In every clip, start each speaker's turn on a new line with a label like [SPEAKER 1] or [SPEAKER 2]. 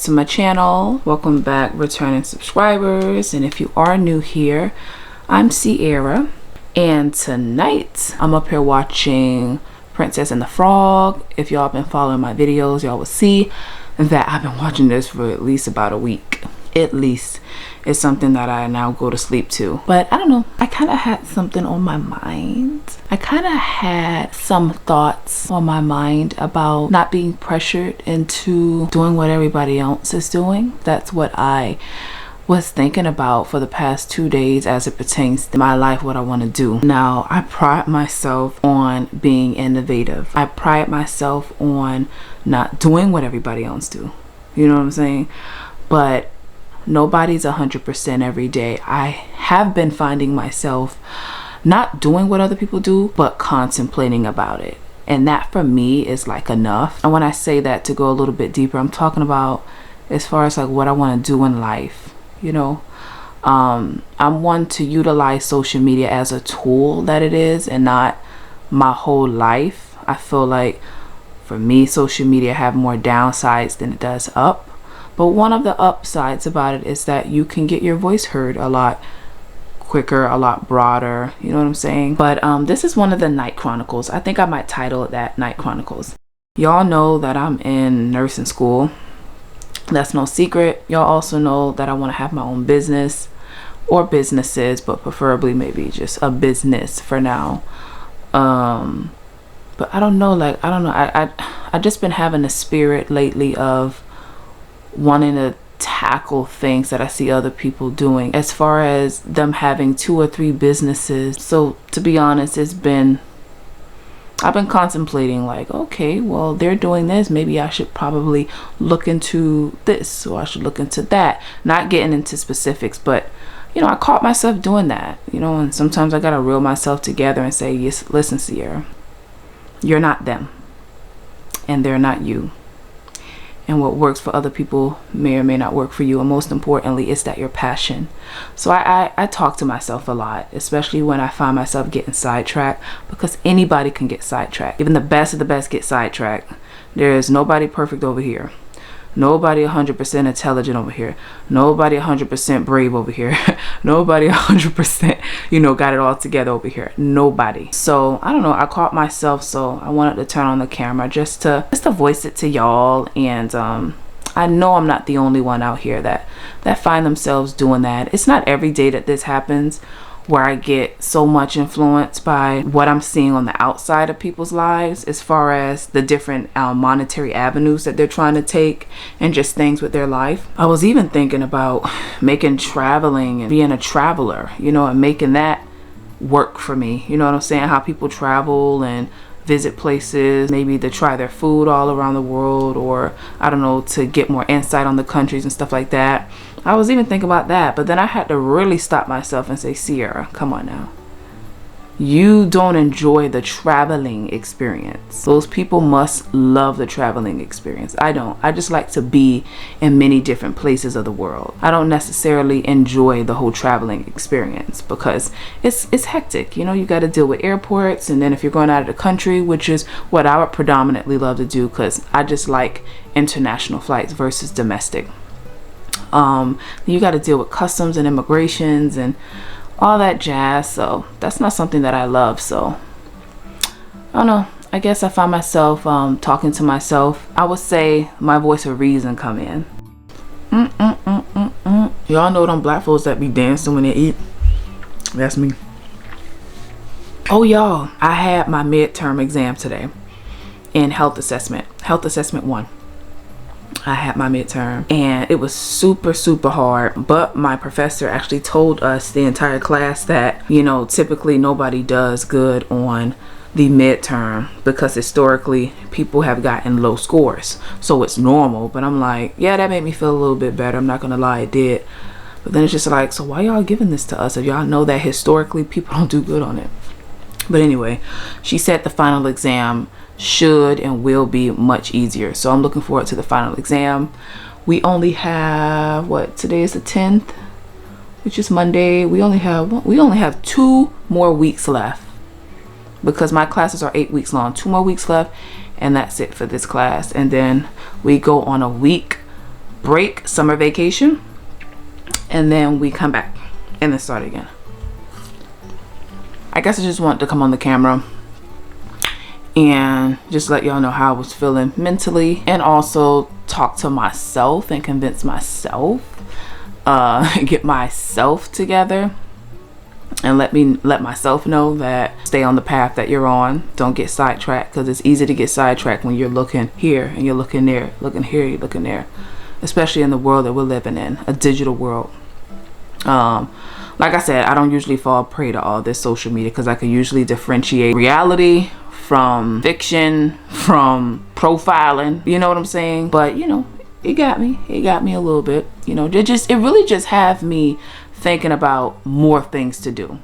[SPEAKER 1] to my channel. Welcome back, returning subscribers. And if you are new here, I'm 𝐃𝐸𝐴, and tonight I'm up here watching Princess and the Frog. If y'all been following my videos, y'all will see that I've been watching this for at least about a week. At least it's something that I now go to sleep to. But I don't know, I kind of had something on my mind. I kind of had some thoughts on my mind about not being pressured into doing what everybody else is doing. That's what I was thinking about for the past 2 days as it pertains to my life, what I want to do. Now, I pride myself on being innovative. I pride myself on not doing what everybody else do. You know what I'm saying? But nobody's 100% every day. I have been finding myself not doing what other people do, but contemplating about it. And that for me is like enough. And when I say that, to go a little bit deeper, I'm talking about as far as like what I want to do in life. You know, I'm one to utilize social media as a tool that it is, and not my whole life. I feel like for me, social media have more downsides than it does up. But one of the upsides about it is that you can get your voice heard a lot quicker, a lot broader. You know what I'm saying? But this is one of the Night Chronicles. I think I might title it that, Night Chronicles. Y'all know that I'm in nursing school. That's no secret. Y'all also know that I want to have my own business or businesses, but preferably maybe just a business for now. But I don't know, like, I don't know. I just been having a spirit lately of wanting to tackle things that I see other people doing, as far as them having 2 or 3 businesses. So to be honest, I've been contemplating like, okay, well, they're doing this, maybe I should probably look into this, or I should look into that. Not getting into specifics, but you know, I caught myself doing that, you know. And sometimes I gotta reel myself together and say, yes, listen, 𝐃𝐸𝐴, you're not them and they're not you. And what works for other people may or may not work for you. And most importantly, is that your passion. So I talk to myself a lot, especially when I find myself getting sidetracked, because anybody can get sidetracked. Even the best of the best get sidetracked. There is nobody perfect over here. Nobody 100% intelligent over here. Nobody 100% brave over here. Nobody 100%, you know, got it all together over here. Nobody. So I don't know, I caught myself, so I wanted to turn on the camera just to voice it to y'all. And I know I'm not the only one out here that find themselves doing that. It's not every day that this happens, where I get so much influenced by what I'm seeing on the outside of people's lives, as far as the different monetary avenues that they're trying to take, and just things with their life. I was even thinking about making traveling and being a traveler, you know, and making that work for me. You know what I'm saying? How people travel and visit places, maybe to try their food all around the world, or I don't know, to get more insight on the countries and stuff like that. I was even thinking about that, but then I had to really stop myself and say, 𝐃𝐸𝐴, come on now. You don't enjoy the traveling experience. Those people must love the traveling experience. I don't. I just like to be in many different places of the world. I don't necessarily enjoy the whole traveling experience, because it's hectic. You know, you got to deal with airports, and then if you're going out of the country, which is what I would predominantly love to do, because I just like international flights versus domestic. You got to deal with customs and immigrations and all that jazz. So that's not something that I love. So I don't know, I guess I find myself talking to myself. I would say my voice of reason come in. Y'all know them black folks that be dancing when they eat? That's me. Oh y'all, I had my midterm exam today in health assessment 1. I had my midterm, and it was super hard, but my professor actually told us, the entire class, that, you know, typically nobody does good on the midterm, because historically people have gotten low scores, so it's normal. But I'm like, yeah, that made me feel a little bit better, I'm not gonna lie, it did. But then it's just like, so why y'all giving this to us if y'all know that historically people don't do good on it? But anyway, she said the final exam should and will be much easier, so I'm looking forward to the final exam. We only have, what, today is the 10th, which is Monday. We only have 2 more weeks left, because my classes are 8 weeks long. 2 more weeks left, and that's it for this class. And then we go on a week break, summer vacation, and then we come back and then start again. I guess I just wanted to come on the camera and just let y'all know how I was feeling mentally, and also talk to myself and convince myself, get myself together, and let myself know that stay on the path that you're on. Don't get sidetracked, because it's easy to get sidetracked when you're looking here and you're looking there, looking here, you're looking there, especially in the world that we're living in, a digital world. Like I said, I don't usually fall prey to all this social media, because I can usually differentiate reality from fiction, from profiling, you know what I'm saying? But you know, it got me a little bit, you know. It really just have me thinking about more things to do,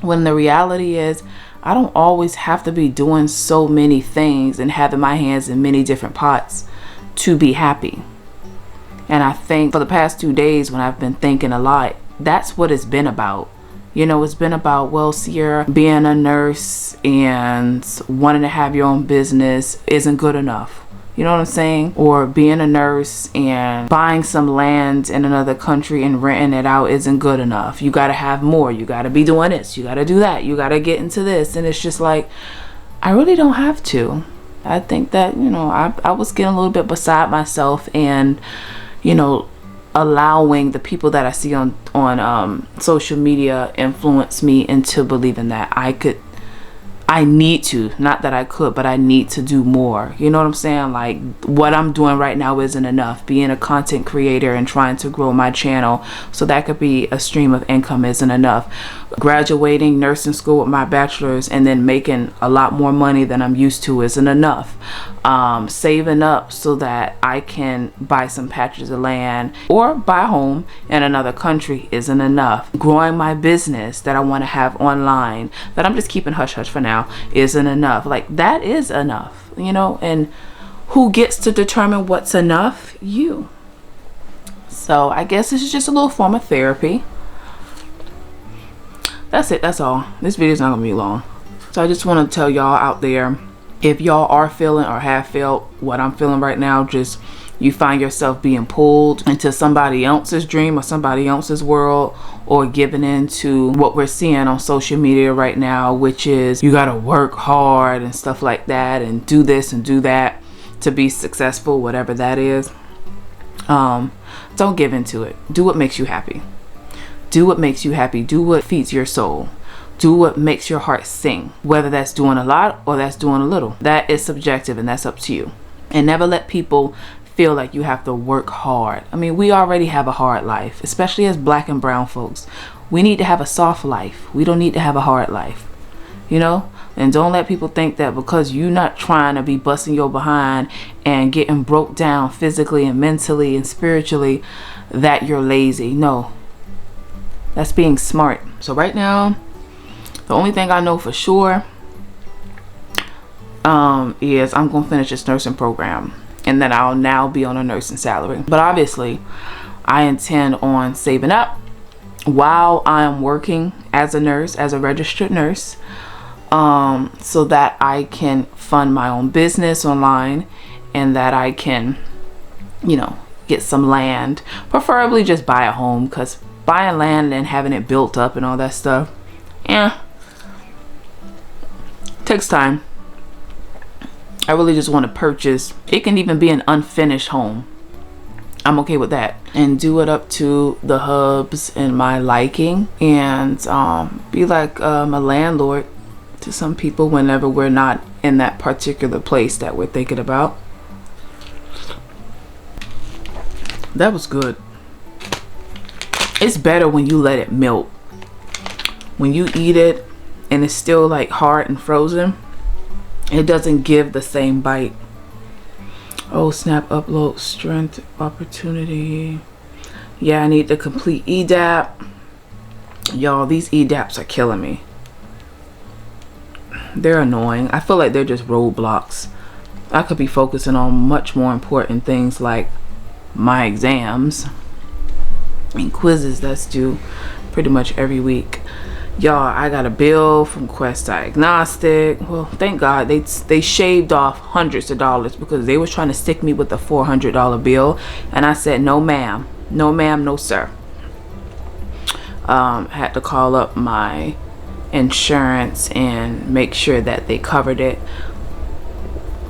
[SPEAKER 1] when the reality is I don't always have to be doing so many things and having my hands in many different pots to be happy. And I think for the past 2 days, when I've been thinking a lot, that's what it's been about. You know, it's been about, well, Sierra, being a nurse and wanting to have your own business isn't good enough. You know what I'm saying? Or being a nurse and buying some land in another country and renting it out isn't good enough. You got to have more. You got to be doing this. You got to do that. You got to get into this. And it's just like, I really don't have to. I think that, you know, I was getting a little bit beside myself, and, you know, allowing the people that I see on social media influence me into believing that I need to, not that I could, but I need to do more. You know what I'm saying? Like, what I'm doing right now isn't enough. Being a content creator and trying to grow my channel so that could be a stream of income isn't enough. Graduating nursing school with my bachelor's and then making a lot more money than I'm used to isn't enough. Saving up so that I can buy some patches of land or buy a home in another country isn't enough. Growing my business that I want to have online, that I'm just keeping hush hush for now, isn't enough. Like, that is enough, you know. And who gets to determine what's enough? You. So I guess this is just a little form of therapy. That's it. That's all. This video is not gonna be long. So I just want to tell y'all out there, if y'all are feeling or have felt what I'm feeling right now, just you find yourself being pulled into somebody else's dream or somebody else's world, or giving into what we're seeing on social media right now, which is you gotta work hard and stuff like that, and do this and do that to be successful, whatever that is. Don't give into it. Do what makes you happy. Do what makes you happy. Do what feeds your soul. Do what makes your heart sing, whether that's doing a lot or that's doing a little. That is subjective, and that's up to you. And never let people feel like you have to work hard. I mean, we already have a hard life, especially as Black and brown folks. We need to have a soft life. We don't need to have a hard life, you know? And don't let people think that because you're not trying to be busting your behind and getting broke down physically and mentally and spiritually, that you're lazy. No, that's being smart. So right now, the only thing I know for sure is I'm gonna finish this nursing program, and then I'll now be on a nursing salary. But obviously I intend on saving up while I'm working as a nurse, as a registered nurse, so that I can fund my own business online, and that I can, you know, get some land, preferably just buy a home, because buying land and having it built up and all that stuff, takes time. I really just want to purchase. It can even be an unfinished home. I'm okay with that, and do it up to the hubs and my liking, and be like a landlord to some people whenever we're not in that particular place that we're thinking about. That was good. It's better when you let it melt. When you eat it and it's still like hard and frozen, it doesn't give the same bite. Oh snap, upload strength opportunity. Yeah, I need to complete EDAP. Y'all, these EDAPs are killing me. They're annoying. I feel like they're just roadblocks. I could be focusing on much more important things like my exams and quizzes that's due pretty much every week. Y'all, I got a bill from Quest Diagnostic. Well, thank God they shaved off hundreds of dollars, because they was trying to stick me with a $400 bill, and I said no ma'am, no ma'am, no sir. Had to call up my insurance and make sure that they covered it,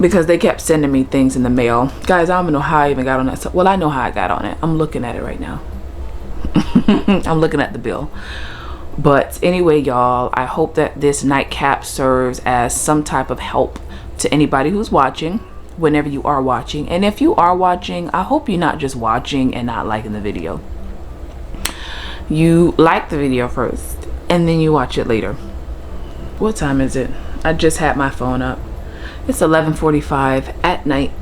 [SPEAKER 1] because they kept sending me things in the mail. Guys, I don't even know how I even got on that. Well, I know how I got on it. I'm looking at it right now. I'm looking at the bill. But anyway, y'all, I hope that this nightcap serves as some type of help to anybody who's watching, whenever you are watching. And if you are watching, I hope you're not just watching and not liking the video. You like the video first and then you watch it later. What time is it? I just had my phone up. It's 11:45 at night.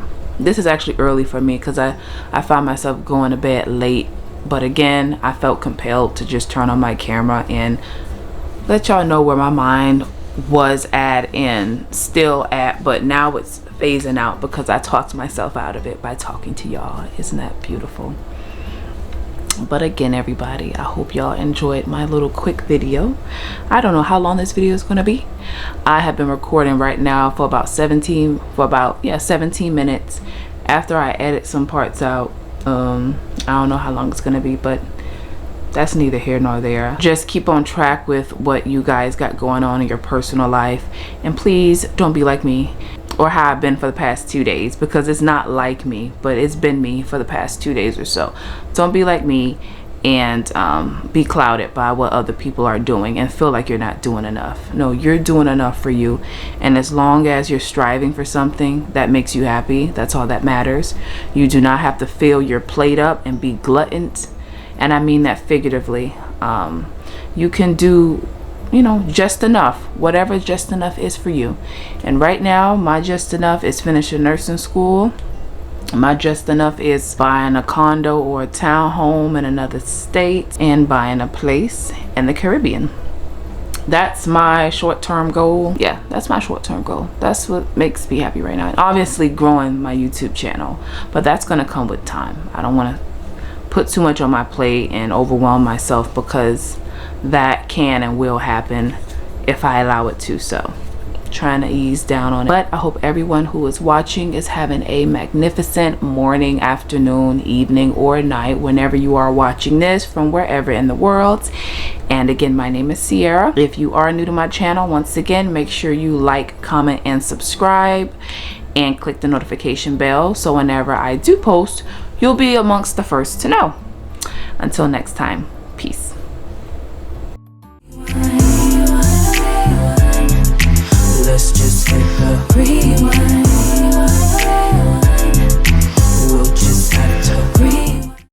[SPEAKER 1] This is actually early for me, because I found myself going to bed late. But again, I felt compelled to just turn on my camera and let y'all know where my mind was at and still at, but now it's phasing out because I talked myself out of it by talking to y'all. Isn't that beautiful? But again, everybody, I hope y'all enjoyed my little quick video. I don't know how long this video is going to be. I have been recording right now for about 17 minutes. After I edit some parts out, I don't know how long it's going to be, but that's neither here nor there. Just keep on track with what you guys got going on in your personal life, and please don't be like me, or how I've been for the past 2 days, because it's not like me, but it's been me for the past 2 days or so. Don't be like me and be clouded by what other people are doing and feel like you're not doing enough. No, you're doing enough for you, and as long as you're striving for something that makes you happy, that's all that matters. You do not have to fill your plate up and be gluttoned, and I mean that figuratively. You can do, you know, just enough, whatever just enough is for you. And right now, my just enough is finishing nursing school. My just enough is buying a condo or a townhome in another state and buying a place in the Caribbean. That's my short-term goal. Yeah, that's my short-term goal. That's what makes me happy right now. And obviously growing my YouTube channel, but that's gonna come with time. I don't want to put too much on my plate and overwhelm myself, because that can and will happen if I allow it to. So trying to ease down on it. But I hope everyone who is watching is having a magnificent morning, afternoon, evening, or night, whenever you are watching this from wherever in the world. And again, my name is Sierra. If you are new to my channel, once again, make sure you like, comment, and subscribe, and click the notification bell, so whenever I do post, you'll be amongst the first to know. Until next time, peace.
[SPEAKER 2] Let's just hit the rewind.